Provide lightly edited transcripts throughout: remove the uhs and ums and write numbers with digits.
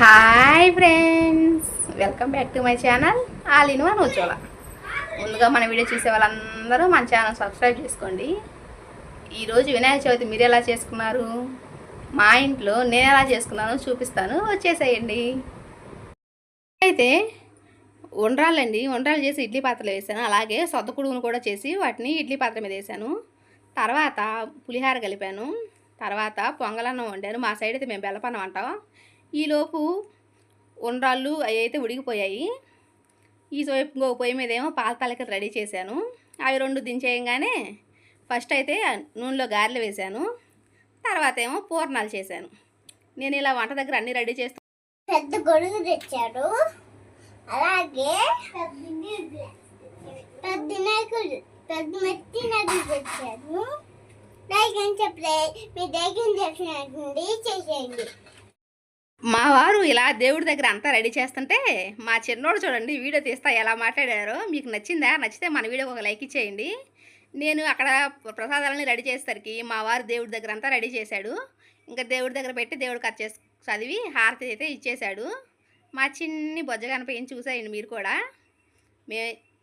Hi friends, welcome back to my channel all in one Ujwala. ముందుగా మన video చూసే వాళ్ళందరూ మన ఛానల్ సబ్స్క్రైబ్ చేసుకోండి. ఈరోజు వినాయక చవితి మీరు ఎలా చేసుకున్నారు, మా ఇంట్లో నేను ఎలా చేసుకున్నానో చూపిస్తాను, వచ్చేసేయండి. అయితే ఉండ్రాలు చేసి ఇడ్లీ పాత్రలో వేసాను. అలాగే సొద్దకుడుగును కూడా చేసి వాటిని ఇడ్లీ పాత్ర మీద వేసాను. తర్వాత పులిహార కలిపాను. తర్వాత పొంగలన్నం వండాను. మా సైడ్ అయితే మేము బెల్లపన్నం అంటాం. ఈలోపు ఉండ్రాళ్ళు అవి అయితే ఉడికిపోయాయి. ఈ ఇంకో పొయ్యి మీద ఏమో పాల తాలికలు రెడీ చేశాను. అవి రెండు దించేయంగానే ఫస్ట్ అయితే నూనెలో గారెలు వేశాను. తర్వాత ఏమో పూర్ణాలు చేశాను. నేను ఇలా వంట దగ్గర అన్నీ రెడీ చేస్తాను. పెద్ద గొడుగు తెచ్చాడు, అలాగే పెద్ద మెత్తి నగలు తెచ్చాను. మీ దగ్గర చేసేయండి. మా వారు ఇలా దేవుడి దగ్గర అంతా రెడీ చేస్తుంటే మా చిన్నోడు చూడండి వీడియో తీస్తా ఎలా మాట్లాడారో. మీకు నచ్చిందా? నచ్చితే మన వీడియోకి ఒక లైక్ ఇచ్చేయండి. నేను అక్కడ ప్రసాదాలని రెడీ చేసేసరికి మా వారు దేవుడి దగ్గర అంతా రెడీ చేశాడు. ఇంకా దేవుడి దగ్గర పెట్టి దేవుడికి వచ్చేసి చదివి హారతి అయితే ఇచ్చేశాడు. మా చిన్ని బొజ్జ కనిపోయి చూసేయండి.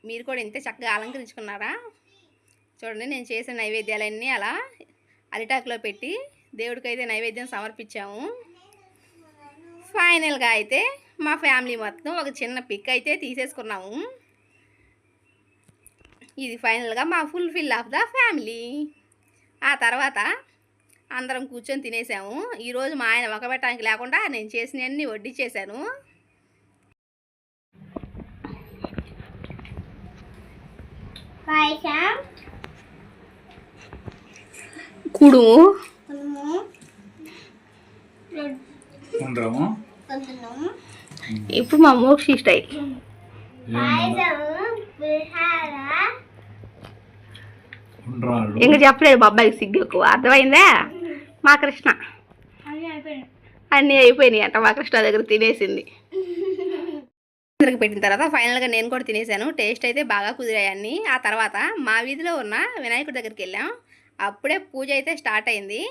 మీరు కూడా ఇంతే చక్కగా అలంకరించుకున్నారా? చూడండి, నేను చేసిన నైవేద్యాలన్నీ అలా అరిటాకులో పెట్టి దేవుడికి అయితే నైవేద్యం సమర్పించాము. ఫైనల్గా అయితే మా ఫ్యామిలీ మొత్తం ఒక చిన్న పిక్ అయితే తీసేసుకున్నాము. ఇది ఫైనల్గా మా ఫుల్ఫిల్ ఆఫ్ ద ఫ్యామిలీ. ఆ తర్వాత అందరం కూర్చొని తినేసాము. ఈరోజు మా ఆయన ఒకబెట్టడానికి లేకుండా నేను చేసినవన్నీ వడ్డించేశాను. కుడుము ఇప్పుడు మా మోక్షి స్టైల్. ఇంకా చెప్పలేదు బాబాయికి సిగ్గు ఎక్కువ, అర్థమైందా? మా కృష్ణ అన్నీ అయిపోయినాయి అంట. మా కృష్ణ దగ్గర తినేసింది. అందరికి పెట్టిన తర్వాత ఫైనల్గా నేను కూడా తినేసాను. టేస్ట్ అయితే బాగా కుదిరాయి అన్నీ. ఆ తర్వాత మా వీధిలో ఉన్న వినాయకుడి దగ్గరికి వెళ్ళాం. అప్పుడే పూజ అయితే స్టార్ట్ అయింది.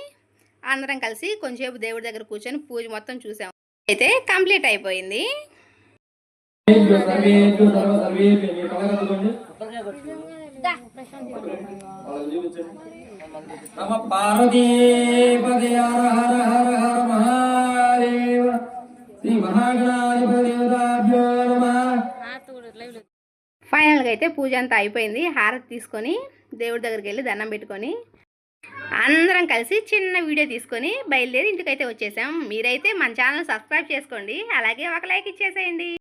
అందరం కలిసి కొంచెంసేపు దేవుడి దగ్గర కూర్చొని పూజ మొత్తం చూసాము. అయితే కంప్లీట్ అయిపోయింది. ఫైనల్గా అయితే పూజ అంతా అయిపోయింది. హారతి తీసుకొని దేవుడి దగ్గరికి వెళ్ళి దండం పెట్టుకొని అందరం కలిసి చిన్న వీడియో తీసుకొని బయలుదేరి ఇంటికైతే వచ్చేసాం. మీరైతే మన ఛానల్ సబ్స్క్రైబ్ చేసుకోండి, అలాగే ఒక లైక్ ఇచ్చేసేయండి.